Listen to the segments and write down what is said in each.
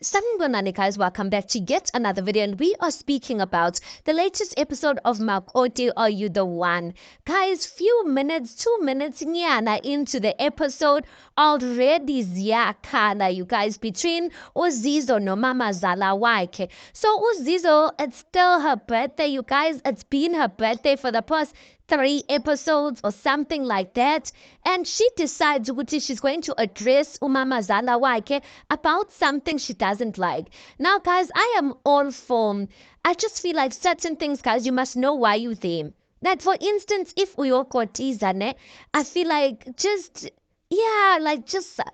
Sanibonani guys, welcome back to yet another video, and we are speaking about the latest episode of Makoti Are You the One? Guys, few minutes, 2 minutes nyana into the episode, already ziyakhala you guys between uZizzo Mama Zala wakhe. So uZizzo, it's still her birthday you guys, it's been her birthday for the past 3 episodes or something like that, and she decides ukuthi she's going to address umamazala wakhe about something she doesn't like. Now guys, I am all for, I just feel like certain things guys, you must know why you're there. That for instance, if uyokotiza, I feel like just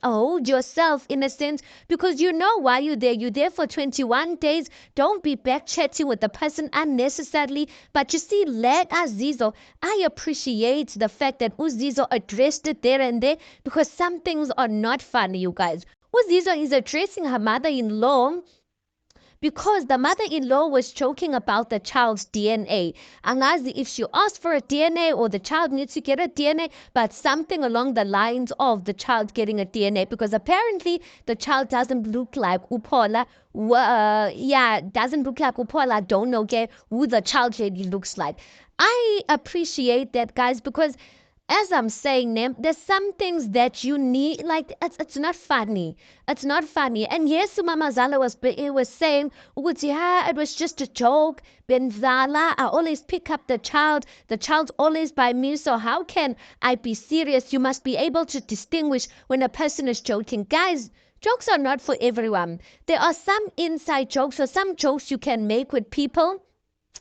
hold yourself in a sense, because you know why you're there. You're there for 21 days. Don't be back chatting with the person unnecessarily. But you see, like uZizzo, I appreciate the fact that uZizzo addressed it there and there, because some things are not funny, you guys. uZizzo is addressing her mother-in-law because the mother-in-law was joking about the child's DNA. Angazi if she asked for a DNA or the child needs to get a DNA, but something along the lines of the child getting a DNA, because apparently the child doesn't look like Upola. Doesn't look like Upola. Don't know who the child really looks like. I appreciate that, guys, because as I'm saying, there's some things that you need, like it's not funny. It's not funny. And yes, Mama Zala was saying, it was just a joke. Benzala, I always pick up the child. The child's always by me. So how can I be serious? You must be able to distinguish when a person is joking. Guys, jokes are not for everyone. There are some inside jokes or some jokes you can make with people.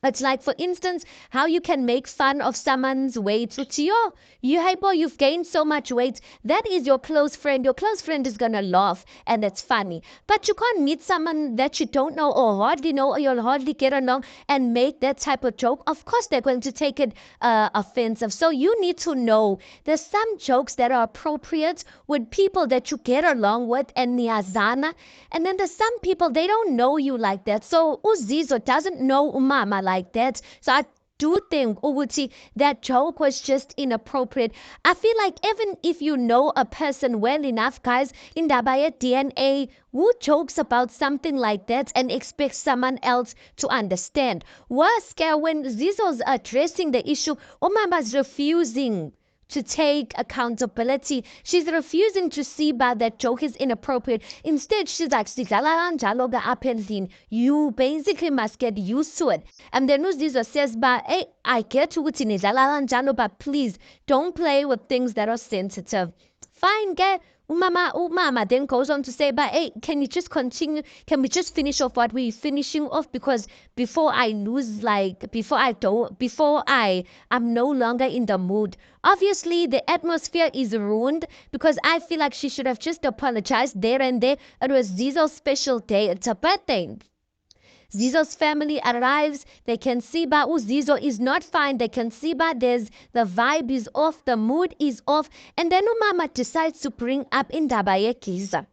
It's like, for instance, how you can make fun of someone's weight. Hey boy, you've gained so much weight. That is your close friend. Your close friend is gonna laugh and it's funny. But you can't meet someone that you don't know or hardly know, or you'll hardly get along, and make that type of joke. Of course, they're going to take it offensive. So you need to know there's some jokes that are appropriate with people that you get along with and niyazana. And then there's some people, they don't know you like that. So uZizzo doesn't know umama like that. So I do think ukuthi that joke was just inappropriate. I feel like even if you know a person well enough, guys, in Dabaya DNA, who jokes about something like that and expects someone else to understand? Worse, when Zizzo's addressing the issue, Umama's refusing to take accountability. She's refusing to see that that joke is inappropriate. Instead, she's like, you basically must get used to it. And then uZizzo says, hey, I get ukuthi nidlala kanjalo, but please don't play with things that are sensitive. Fine, get Umama then goes on to say, but hey, can you just continue? Can we just finish off what we're finishing off? Because before I lose, I'm no longer in the mood. Obviously, the atmosphere is ruined, because I feel like she should have just apologized there and there. It was Zizzo's special day. It's a birthday. Zizzo's family arrives. They can see Zizzo is not fine. They can see the vibe is off, the mood is off. And then Umama decides to bring up indaba yeGiza.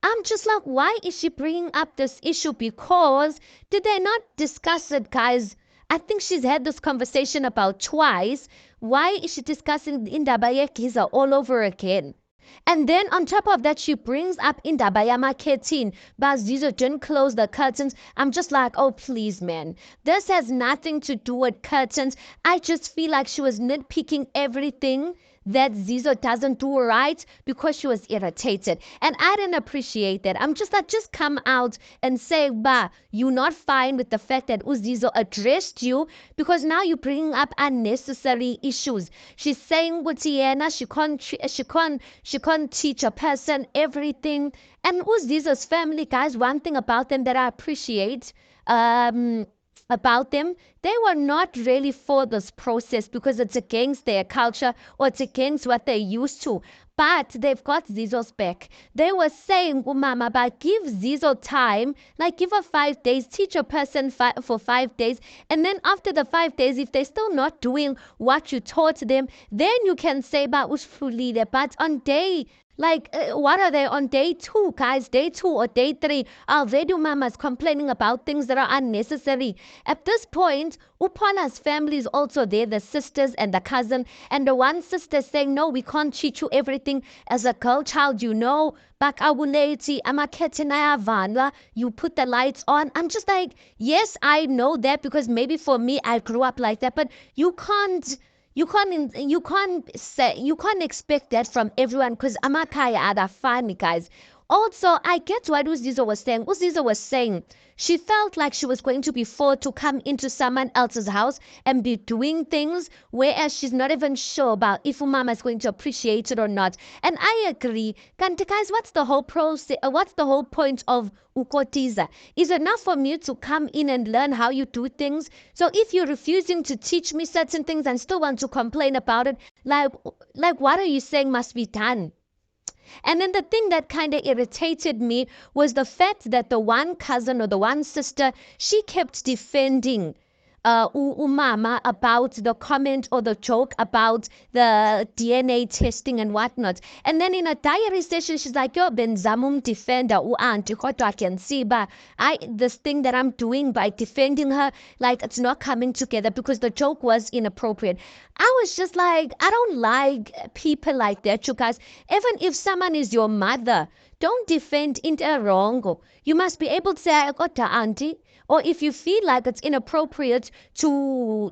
I'm just like, why is she bringing up this issue? Because did they not discuss it, guys? I think she's had this conversation about twice. Why is she discussing indaba yeGiza all over again? And then on top of that, she brings up indaba yamakhetini, but Zizzo didn't close the curtains. I'm just like, oh please, man, this has nothing to do with curtains. I just feel like she was nitpicking everything that Zizzo doesn't do right, because she was irritated. And I didn't appreciate that. I'm just like, just come out and say, you're not fine with the fact that uZizzo addressed you, because now you're bringing up unnecessary issues. She's saying with Tiana, she can't teach a person everything. And uZizzo's family, guys, one thing about them that I appreciate, about them, they were not really for this process, because it's against their culture or it's against what they're used to. But they've got Zizzo's back. They were saying, Umama, but give Zizzo time, like give her 5 days, teach a person for 5 days. And then after the 5 days, if they're still not doing what you taught them, then you can say, but on day Like, what are they on day 2, guys? Day 2 or day 3? Already mamas complaining about things that are unnecessary. At this point, Upana's family is also there, the sisters and the cousin. And the one sister saying, no, we can't teach you everything as a girl child, you know. Back awuleti, amaketinaya vanla, you put the lights on. I'm just like, yes, I know that because maybe for me, I grew up like that, but you can't expect that from everyone because amakaya are funny, guys. Also, I get what Uzizo was saying. Uzizo was saying she felt like she was going to be forced to come into someone else's house and be doing things, whereas she's not even sure about if Umama is going to appreciate it or not. And I agree. Kanti guys, what's the whole process? What's the whole point of ukotiza? Is it enough for me to come in and learn how you do things? So if you're refusing to teach me certain things and still want to complain about it, like what are you saying must be done? And then the thing that kind of irritated me was the fact that the one cousin or the one sister, she kept defending umama about the comment or the joke about the DNA testing and whatnot. And then in a diary session, she's like, yo, benzamum defender auntie, I can see, but this thing that I'm doing by defending her, like it's not coming together because the joke was inappropriate. I was just like, I don't like people like that, you guys. Even if someone is your mother, don't defend into wrong. You must be able to say, I got the auntie. Or if you feel like it's inappropriate to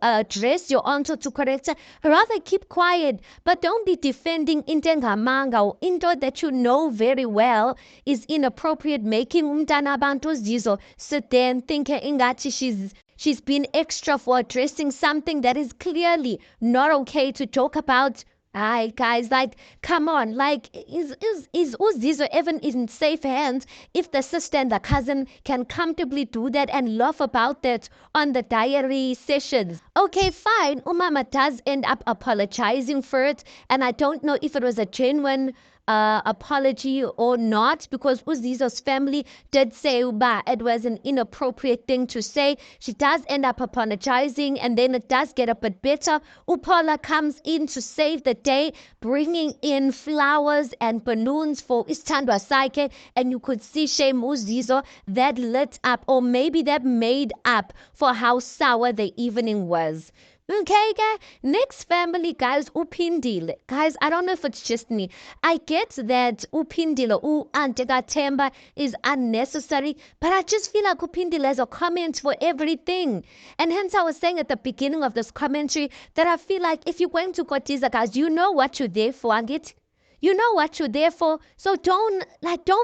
address your aunt or to correct her, rather keep quiet. But don't be defending intengamanga or into that you know very well is inappropriate, making umntana abantu zizo sit there and think ingathi she's been extra for addressing something that is clearly not okay to talk about. Hi guys, like come on, like is Uzizo even in safe hands if the sister and the cousin can comfortably do that and laugh about that on the diary sessions? Okay, fine. Umama does end up apologizing for it, and I don't know if it was a genuine apology or not, because Uzizo's family did say it was an inappropriate thing to say. She does end up apologizing, and then it does get a bit better. Upala comes in to save the day, bringing in flowers and balloons for Istandwa Saike, and you could see Shame Uzizo that lit up, or maybe that made up for how sour the evening was. Okay, guys. Next family, guys, Upindile. Guys, I don't know if it's just me. I get that Upindile, Temba is unnecessary, but I just feel like Upindile has a comment for everything. And hence I was saying at the beginning of this commentary that I feel like if you're going to Kotiza, guys, you know what you're there for, Angit. You know what you're there for. So don't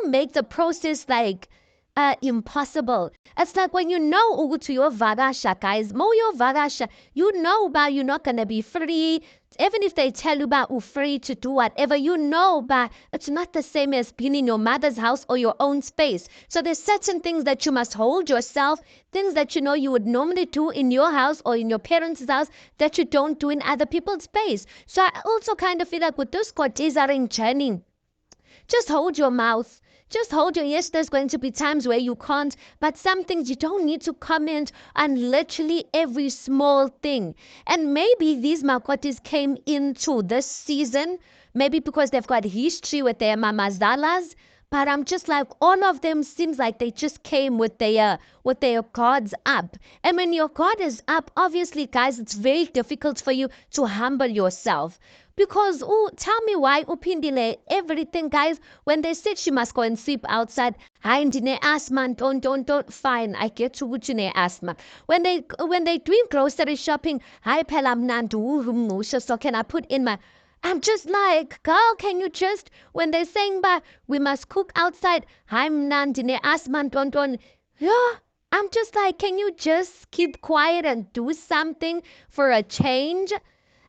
make the process like impossible. It's like when you know ukuthi uyovakasha, guys, mawuyovakasha, you know about you're not gonna be free. Even if they tell you about you're free to do whatever, you know, but it's not the same as being in your mother's house or your own space. So there's certain things that you must hold yourself, things that you know you would normally do in your house or in your parents' house that you don't do in other people's space. So I also kind of feel like with this Kotizaring journey, just hold your mouth. Just hold your, yes, there's going to be times where you can't, but some things you don't need to comment on literally every small thing. And maybe these Makotis came into this season, maybe because they've got history with their mamazalas, but I'm just like, all of them seems like they just came with their guards up. And when your guard is up, obviously, guys, it's very difficult for you to humble yourself. Because, tell me why Upindile, everything, guys, when they said she must go and sleep outside, hayi ndine asthma, don't, fine, I get to ukuthi asthma. When they doing grocery shopping, hayi phela mna ndiwumusha, so can I put in my, I'm just like, girl, can you just, when they're saying, but we must cook outside, hayi mna ndine asthma, don't, yeah. I'm just like, can you just keep quiet and do something for a change?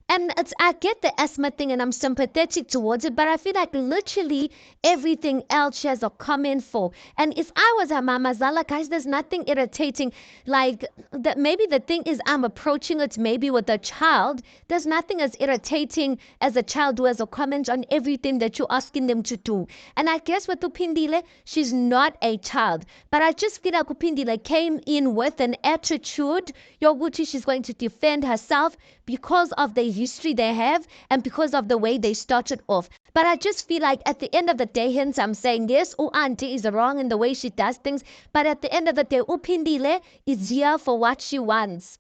And I get the asthma thing and I'm sympathetic towards it, but I feel like literally everything else she has a comment for. And if I was her mama Zala, guys, there's nothing irritating. Like, that. Maybe the thing is I'm approaching it maybe with a child. There's nothing as irritating as a child who has a comment on everything that you're asking them to do. And I guess with Upindile, she's not a child. But I just feel like Upindile came in with an attitude. Yoguchi, she's going to defend herself because of the history they have and because of the way they started off. But I just feel like at the end of the day, hence I'm saying yes, auntie is wrong in the way she does things, but at the end of the day, Pindile is here for what she wants.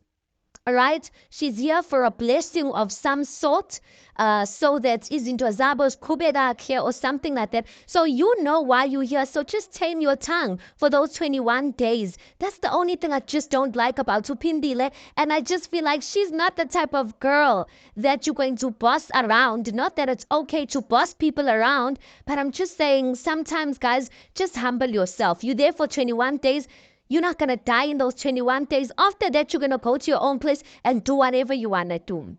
All right, she's here for a blessing of some sort, so that izinto zabo ziqhubeka here or something like that. So you know why you're here. So just tame your tongue for those 21 days. That's the only thing I just don't like about Upindile. And I just feel like she's not the type of girl that you're going to boss around. Not that it's okay to boss people around, but I'm just saying sometimes, guys, just humble yourself. You're there for 21 days. You're not going to die in those 21 days. After that, you're going to go to your own place and do whatever you want to do.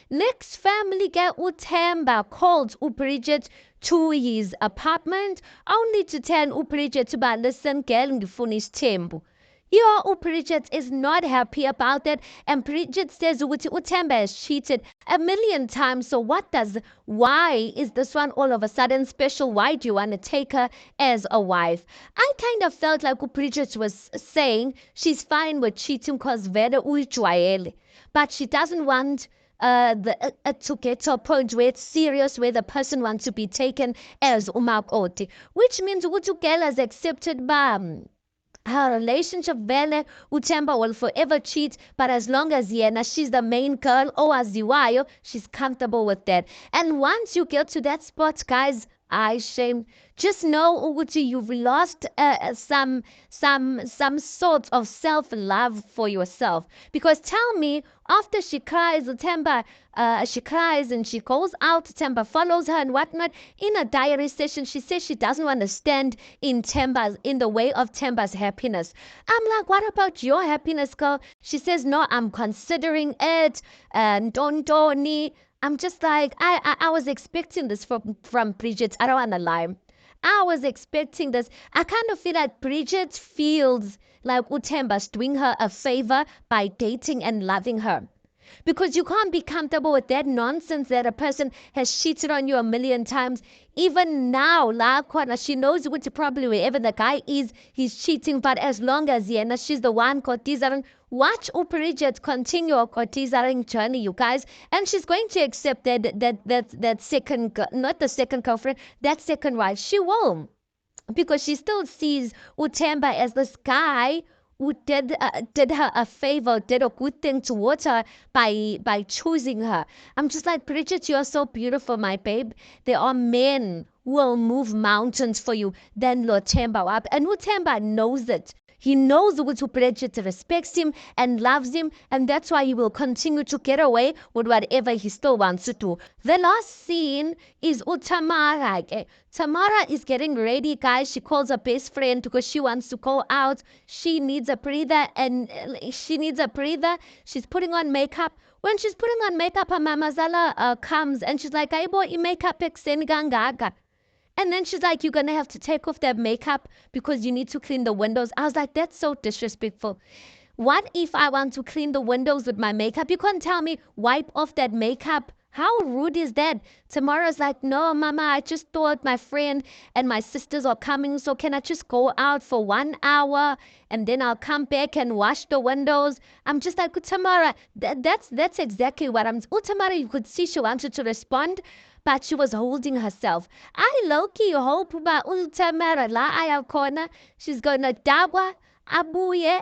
Next family uThemba called uBridget to his apartment only to tell uBridget to listen, girl, ngifuna isithembu. Your uBridget is not happy about that, and Bridget says uThemba has cheated 1,000,000 times. So why is this one all of a sudden special? Why do you want to take her as a wife? I kind of felt like Bridget was saying she's fine with cheating because vele uyijwayele, but she doesn't want to get to a point where it's serious, where the person wants to be taken as umakoti, which means girl has accepted her relationship. Vele uThemba will forever cheat, but as long as she's the main girl owaziwayo, she's comfortable with that. And once you get to that spot, guys, shame. Just know Uguti, you've lost some sort of self-love for yourself. Because tell me, after she cries, Themba, she cries and she goes out, Themba follows her and whatnot. In a diary session, she says she doesn't want to stand in the way of Themba's happiness. I'm like, what about your happiness, girl? She says, no, I'm considering it. And don't. I'm just like, I was expecting this from Bridget. I don't want to lie. I was expecting this. I kind of feel like Bridget feels like uThemba's doing her a favor by dating and loving her. Because you can't be comfortable with that nonsense that a person has cheated on you 1,000,000 times. Even now, she knows which probably wherever the guy is, he's cheating. But as long as she's the one cotizaring, watch Bridget continue her cotizaring journey, you guys. And she's going to accept that second, not the second girlfriend, that second wife. She will. Because she still sees uThemba as this guy who did her a favor, did a good thing towards her by choosing her. I'm just like, Bridget, you're so beautiful, my babe. There are men who will move mountains for you than uThemba up. And uThemba knows it. He knows which Bridget respects him and loves him, and that's why he will continue to get away with whatever he still wants to do. The last scene is Tamara. Okay? Tamara is getting ready, guys. She calls her best friend because she wants to go out. She needs a breather, She's putting on makeup. When she's putting on makeup, her mamazala comes and she's like, "Aibo, makeup gangaka." And then she's like, you're going to have to take off that makeup because you need to clean the windows. I was like, that's so disrespectful. What if I want to clean the windows with my makeup? You can't tell me, wipe off that makeup. How rude is that? Tamara's like, no, mama, I just thought my friend and my sisters are coming. So can I just go out for 1 hour and then I'll come back and wash the windows? I'm just like, Tamara, that's exactly what Tamara, you could see she wanted to respond, but she was holding herself. I low-key hope Tamara la ayaw corner. She's gonna dawa abuye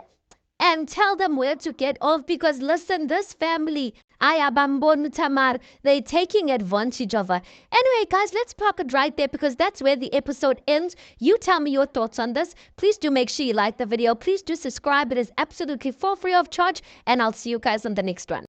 and tell them where to get off, because listen, this family, Ayabambonu Tamar, they're taking advantage of her. Anyway, guys, let's park it right there because that's where the episode ends. You tell me your thoughts on this. Please do make sure you like the video. Please do subscribe. It is absolutely for free of charge, and I'll see you guys on the next one.